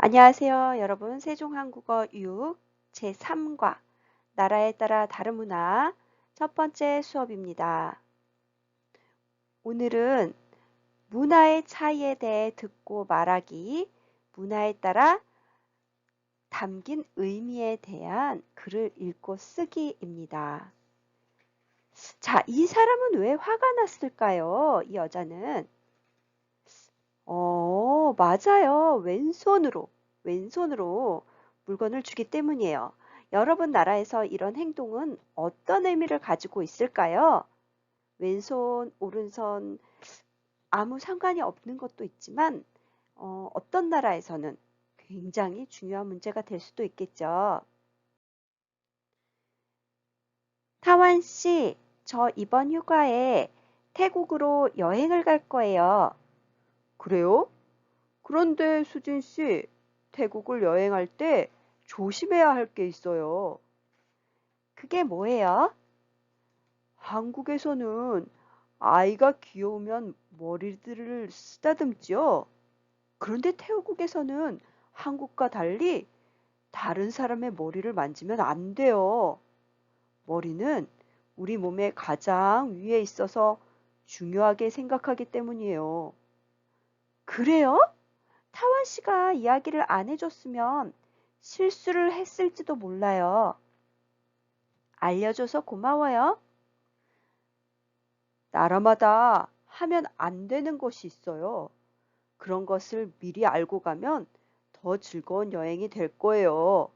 안녕하세요, 여러분. 세종한국어 6 제3과 나라에 따라 다른 문화 첫 번째 수업입니다. 오늘은 문화의 차이에 대해 듣고 말하기, 문화에 따라 담긴 의미에 대한 글을 읽고 쓰기입니다. 자, 이 사람은 왜 화가 났을까요? 이 여자는. 맞아요. 왼손으로 물건을 주기 때문이에요. 여러분 나라에서 이런 행동은 어떤 의미를 가지고 있을까요? 왼손, 오른손 아무 상관이 없는 것도 있지만 어떤 나라에서는 굉장히 중요한 문제가 될 수도 있겠죠. 타완 씨, 저 이번 휴가에 태국으로 여행을 갈 거예요. 그래요? 그런데 수진 씨, 태국을 여행할 때 조심해야 할 게 있어요. 그게 뭐예요? 한국에서는 아이가 귀여우면 머리들을 쓰다듬지요. 그런데 태국에서는 한국과 달리 다른 사람의 머리를 만지면 안 돼요. 머리는 우리 몸의 가장 위에 있어서 중요하게 생각하기 때문이에요. 그래요? 타원 씨가 이야기를 안 해줬으면 실수를 했을지도 몰라요. 알려줘서 고마워요. 나라마다 하면 안 되는 것이 있어요. 그런 것을 미리 알고 가면 더 즐거운 여행이 될 거예요.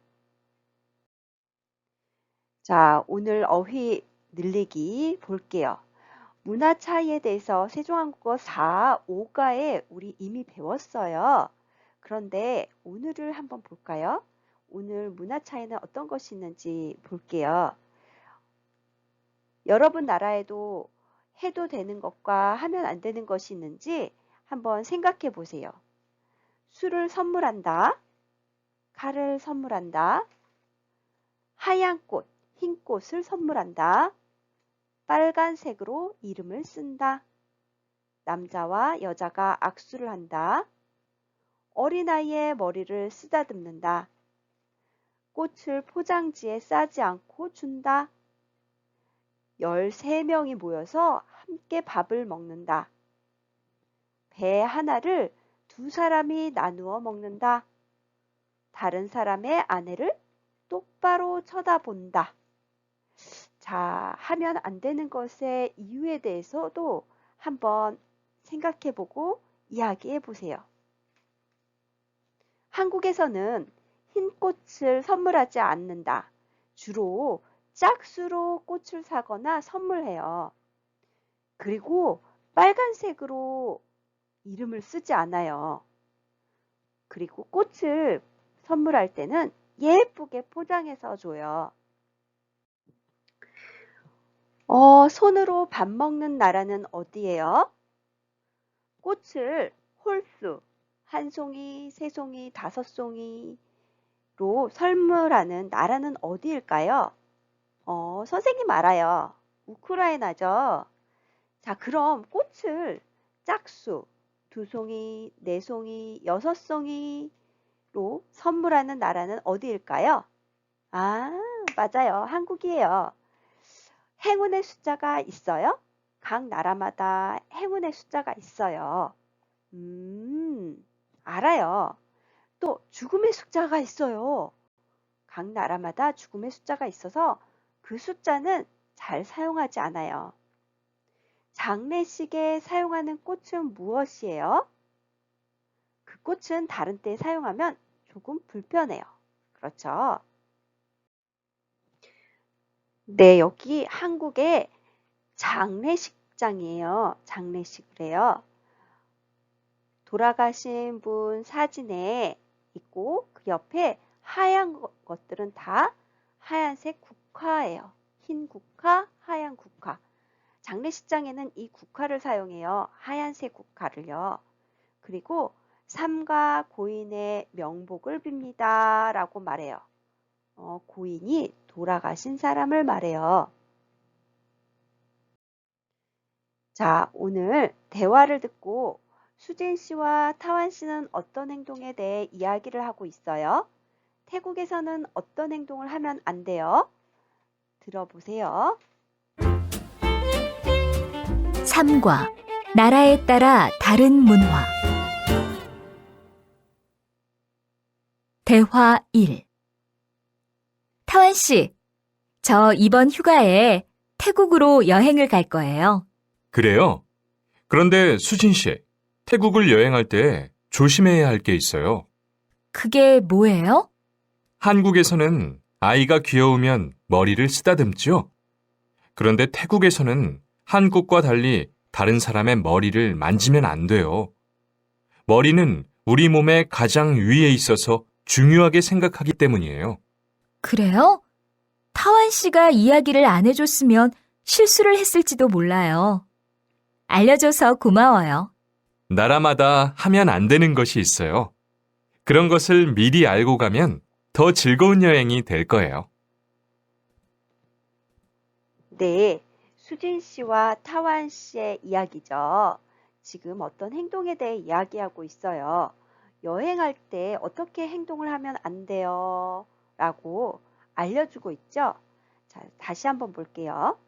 자, 오늘 어휘 늘리기 볼게요. 문화 차이에 대해서 세종한국어 4, 5가에 우리 이미 배웠어요. 그런데 오늘을 한번 볼까요? 오늘 문화 차이는 어떤 것이 있는지 볼게요. 여러분 나라에도 해도 되는 것과 하면 안 되는 것이 있는지 한번 생각해 보세요. 술을 선물한다. 칼을 선물한다. 하얀 꽃, 흰 꽃을 선물한다. 빨간색으로 이름을 쓴다. 남자와 여자가 악수를 한다. 어린아이의 머리를 쓰다듬는다. 꽃을 포장지에 싸지 않고 준다. 13명이 모여서 함께 밥을 먹는다. 배 하나를 두 사람이 나누어 먹는다. 다른 사람의 아내를 똑바로 쳐다본다. 자, 하면 안 되는 것의 이유에 대해서도 한번 생각해 보고 이야기해 보세요. 한국에서는 흰 꽃을 선물하지 않는다. 주로 짝수로 꽃을 사거나 선물해요. 그리고 빨간색으로 이름을 쓰지 않아요. 그리고 꽃을 선물할 때는 예쁘게 포장해서 줘요. 손으로 밥 먹는 나라는 어디예요? 꽃을 홀수, 한 송이, 세 송이, 다섯 송이로 선물하는 나라는 어디일까요? 선생님 알아요. 우크라이나죠. 자, 그럼 꽃을 짝수, 두 송이, 네 송이, 여섯 송이로 선물하는 나라는 어디일까요? 아, 맞아요. 한국이에요. 행운의 숫자가 있어요? 각 나라마다 행운의 숫자가 있어요. 알아요. 또 죽음의 숫자가 있어요. 각 나라마다 죽음의 숫자가 있어서 그 숫자는 잘 사용하지 않아요. 장례식에 사용하는 꽃은 무엇이에요? 그 꽃은 다른 때에 사용하면 조금 불편해요. 그렇죠? 네, 여기 한국의 장례식장이에요. 장례식을 해요. 돌아가신 분 사진에 있고 그 옆에 하얀 것들은 다 하얀색 국화예요. 흰 국화, 하얀 국화. 장례식장에는 이 국화를 사용해요. 하얀색 국화를요. 그리고 삼가 고인의 명복을 빕니다. 라고 말해요. 고인이 돌아가신 사람을 말해요. 자, 오늘 대화를 듣고 수진 씨와 타완 씨는 어떤 행동에 대해 이야기를 하고 있어요? 태국에서는 어떤 행동을 하면 안 돼요? 들어보세요. 3과 나라에 따라 다른 문화. 대화 1. 타완 씨, 저 이번 휴가에 태국으로 여행을 갈 거예요. 그래요? 그런데 수진 씨, 태국을 여행할 때 조심해야 할 게 있어요. 그게 뭐예요? 한국에서는 아이가 귀여우면 머리를 쓰다듬죠? 그런데 태국에서는 한국과 달리 다른 사람의 머리를 만지면 안 돼요. 머리는 우리 몸의 가장 위에 있어서 중요하게 생각하기 때문이에요. 그래요? 타완 씨가 이야기를 안 해줬으면 실수를 했을지도 몰라요. 알려줘서 고마워요. 나라마다 하면 안 되는 것이 있어요. 그런 것을 미리 알고 가면 더 즐거운 여행이 될 거예요. 네, 수진 씨와 타완 씨의 이야기죠. 지금 어떤 행동에 대해 이야기하고 있어요. 여행할 때 어떻게 행동을 하면 안 돼요? 라고 알려주고 있죠. 자, 다시 한번 볼게요.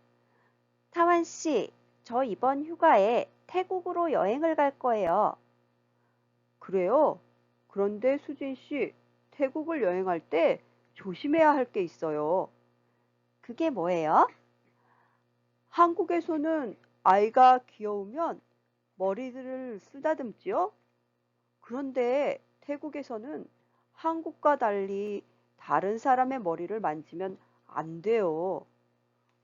타완 씨, 저 이번 휴가에 태국으로 여행을 갈 거예요. 그래요? 그런데 수진 씨, 태국을 여행할 때 조심해야 할 게 있어요. 그게 뭐예요? 한국에서는 아이가 귀여우면 머리를 쓰다듬지요? 그런데 태국에서는 한국과 달리 다른 사람의 머리를 만지면 안 돼요.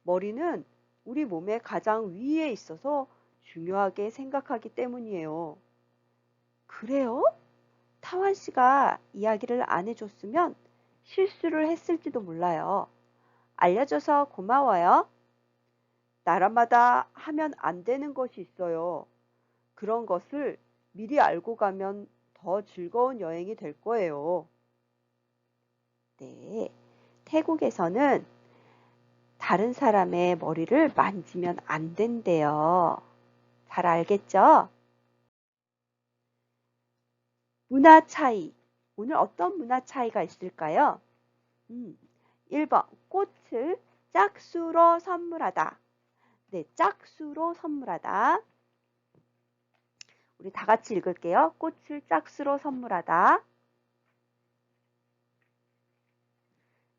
머리는 우리 몸의 가장 위에 있어서 중요하게 생각하기 때문이에요. 그래요? 타완 씨가 이야기를 안 해줬으면 실수를 했을지도 몰라요. 알려줘서 고마워요. 나라마다 하면 안 되는 것이 있어요. 그런 것을 미리 알고 가면 더 즐거운 여행이 될 거예요. 네, 태국에서는 다른 사람의 머리를 만지면 안 된대요. 잘 알겠죠? 문화 차이. 오늘 어떤 문화 차이가 있을까요? 1번, 꽃을 짝수로 선물하다. 네, 짝수로 선물하다. 우리 다 같이 읽을게요. 꽃을 짝수로 선물하다.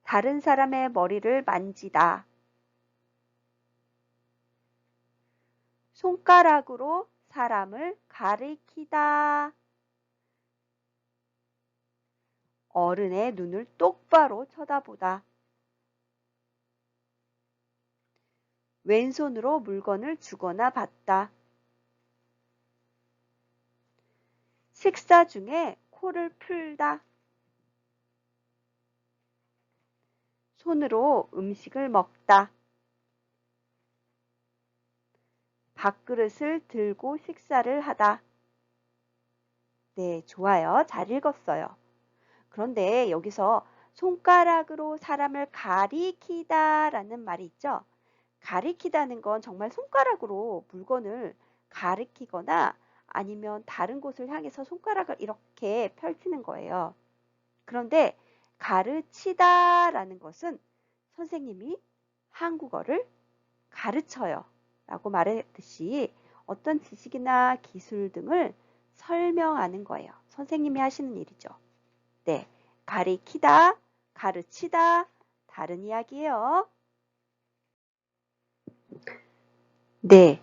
다른 사람의 머리를 만지다. 손가락으로 사람을 가리키다. 어른의 눈을 똑바로 쳐다보다. 왼손으로 물건을 주거나 받다. 식사 중에 코를 풀다. 손으로 음식을 먹다. 밥그릇을 들고 식사를 하다. 네, 좋아요. 잘 읽었어요. 그런데 여기서 손가락으로 사람을 가리키다 라는 말이 있죠. 가리키다는 건 정말 손가락으로 물건을 가리키거나 아니면 다른 곳을 향해서 손가락을 이렇게 펼치는 거예요. 그런데 가르치다 라는 것은 선생님이 한국어를 가르쳐요 라고 말했듯이 어떤 지식이나 기술 등을 설명하는 거예요. 선생님이 하시는 일이죠. 네, 가리키다, 가르치다, 다른 이야기예요. 네,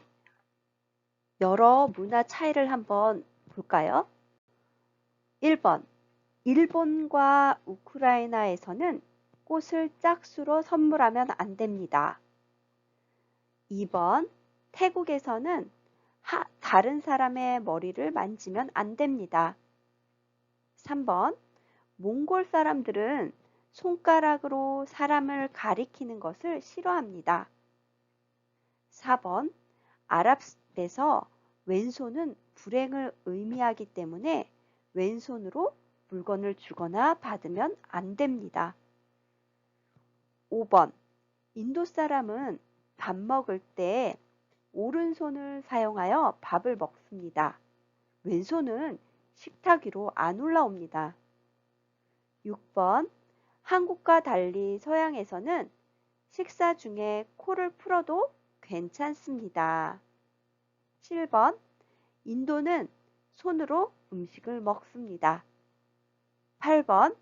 여러 문화 차이를 한번 볼까요? 1번, 일본과 우크라이나에서는 꽃을 짝수로 선물하면 안 됩니다. 2번, 태국에서는 다른 사람의 머리를 만지면 안 됩니다. 3번, 몽골 사람들은 손가락으로 사람을 가리키는 것을 싫어합니다. 4번, 아랍에서 왼손은 불행을 의미하기 때문에 왼손으로 물건을 주거나 받으면 안 됩니다. 5번, 인도 사람은 밥 먹을 때 오른손을 사용하여 밥을 먹습니다. 왼손은 식탁 위로 안 올라옵니다. 6번. 한국과 달리 서양에서는 식사 중에 코를 풀어도 괜찮습니다. 7번. 인도는 손으로 음식을 먹습니다. 8번.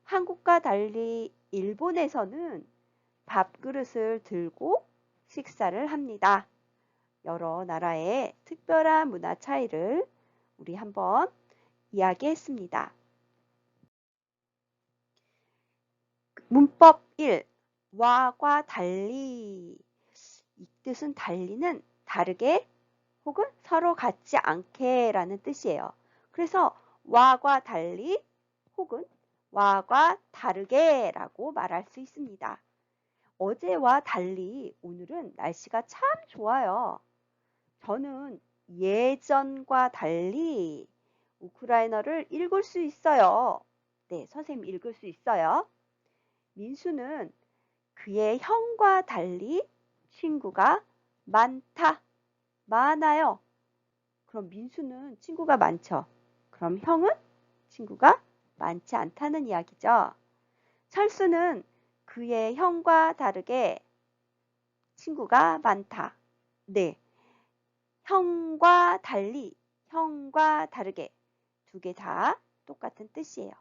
한국과 달리 일본에서는 밥그릇을 들고 식사를 합니다. 여러 나라의 특별한 문화 차이를 우리 한번 이야기했습니다. 문법 1. 와과 달리. 이 뜻은 달리는 다르게 혹은 서로 같지 않게 라는 뜻이에요. 그래서 와과 달리 혹은 와과 다르게 라고 말할 수 있습니다. 어제와 달리 오늘은 날씨가 참 좋아요. 저는 예전과 달리 우크라이나를 읽을 수 있어요. 네, 선생님 읽을 수 있어요. 민수는 그의 형과 달리 친구가 많다, 많아요. 그럼 민수는 친구가 많죠. 그럼 형은 친구가 많지 않다는 이야기죠. 철수는 그의 형과 다르게 친구가 많다. 네, 형과 달리, 형과 다르게 두 개 다 똑같은 뜻이에요.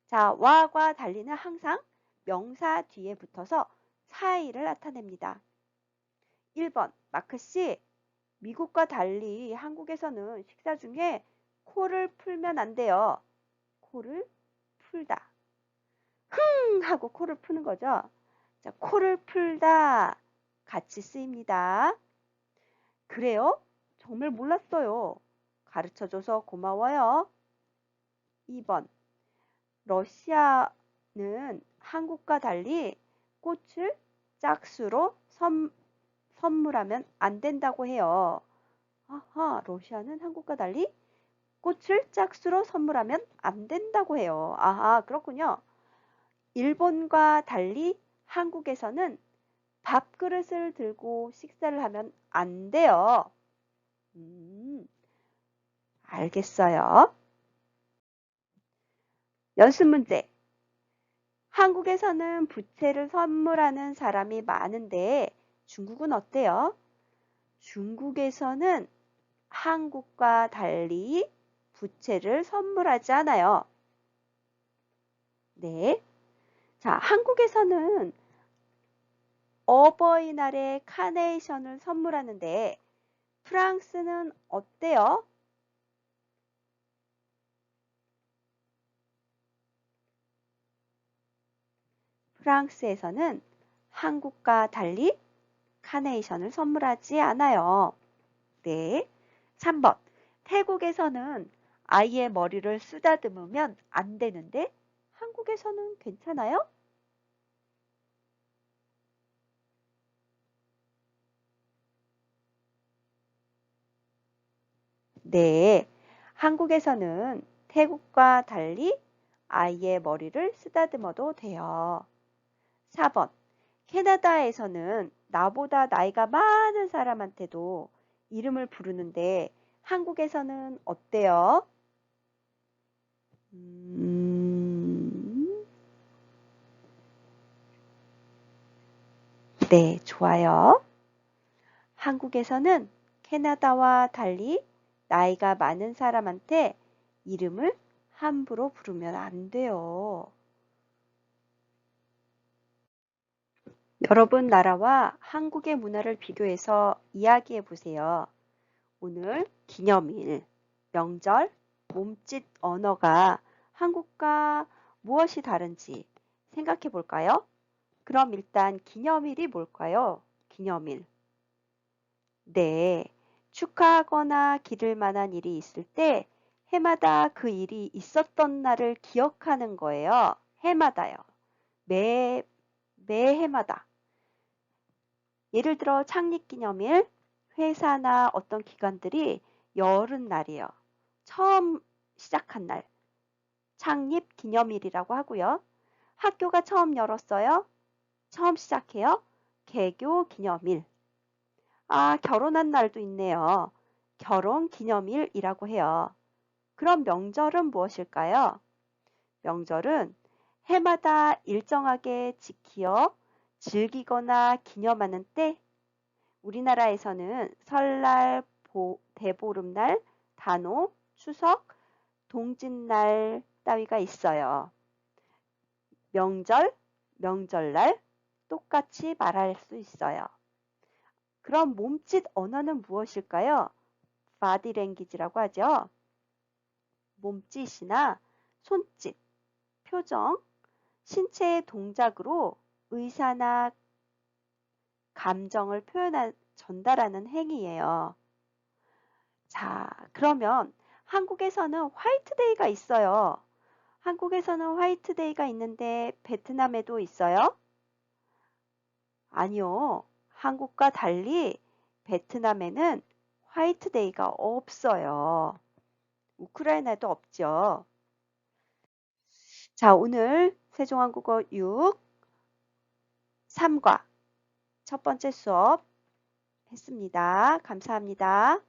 자, 와과 달리는 항상 명사 뒤에 붙어서 사이를 나타냅니다. 1번, 마크씨, 미국과 달리 한국에서는 식사 중에 코를 풀면 안 돼요. 코를 풀다. 하고 코를 푸는 거죠. 자, 코를 풀다 같이 쓰입니다. 그래요? 정말 몰랐어요. 가르쳐줘서 고마워요. 2번. 러시아는 한국과 달리 꽃을 짝수로 선물하면 안 된다고 해요. 아하, 러시아는 한국과 달리 꽃을 짝수로 선물하면 안 된다고 해요. 아하, 그렇군요. 일본과 달리 한국에서는 밥그릇을 들고 식사를 하면 안 돼요. 알겠어요. 연습 문제. 한국에서는 부채를 선물하는 사람이 많은데 중국은 어때요? 중국에서는 한국과 달리 부채를 선물하지 않아요. 네. 자, 한국에서는 어버이날에 카네이션을 선물하는데 프랑스는 어때요? 프랑스에서는 한국과 달리 카네이션을 선물하지 않아요. 네. 3번. 태국에서는 아이의 머리를 쓰다듬으면 안 되는데 한국에서는 괜찮아요? 네. 한국에서는 태국과 달리 아이의 머리를 쓰다듬어도 돼요. 4번. 캐나다에서는 나보다 나이가 많은 사람한테도 이름을 부르는데 한국에서는 어때요? 네, 좋아요. 한국에서는 캐나다와 달리 나이가 많은 사람한테 이름을 함부로 부르면 안 돼요. 여러분 나라와 한국의 문화를 비교해서 이야기해 보세요. 오늘 기념일, 명절, 몸짓 언어가 한국과 무엇이 다른지 생각해 볼까요? 그럼 일단 기념일이 뭘까요? 기념일. 네, 축하하거나 기릴 만한 일이 있을 때 해마다 그 일이 있었던 날을 기억하는 거예요. 해마다요. 매해마다. 예를 들어 창립기념일, 회사나 어떤 기관들이 열은 날이에요. 처음 시작한 날, 창립기념일이라고 하고요. 학교가 처음 열었어요. 처음 시작해요. 개교기념일. 아, 결혼한 날도 있네요. 결혼 기념일이라고 해요. 그럼 명절은 무엇일까요? 명절은 해마다 일정하게 지키어 즐기거나 기념하는 때, 우리나라에서는 설날, 대보름날, 단오, 추석, 동짓날 따위가 있어요. 명절, 명절날 똑같이 말할 수 있어요. 그럼 몸짓 언어는 무엇일까요? body language라고 하죠. 몸짓이나 손짓, 표정, 신체의 동작으로 의사나 감정을 전달하는 행위예요. 자, 그러면 한국에서는 화이트데이가 있어요. 한국에서는 화이트데이가 있는데 베트남에도 있어요? 아니요. 한국과 달리 베트남에는 화이트데이가 없어요. 우크라이나도 없죠. 자, 오늘 세종한국어 6, 3과 첫 번째 수업 했습니다. 감사합니다.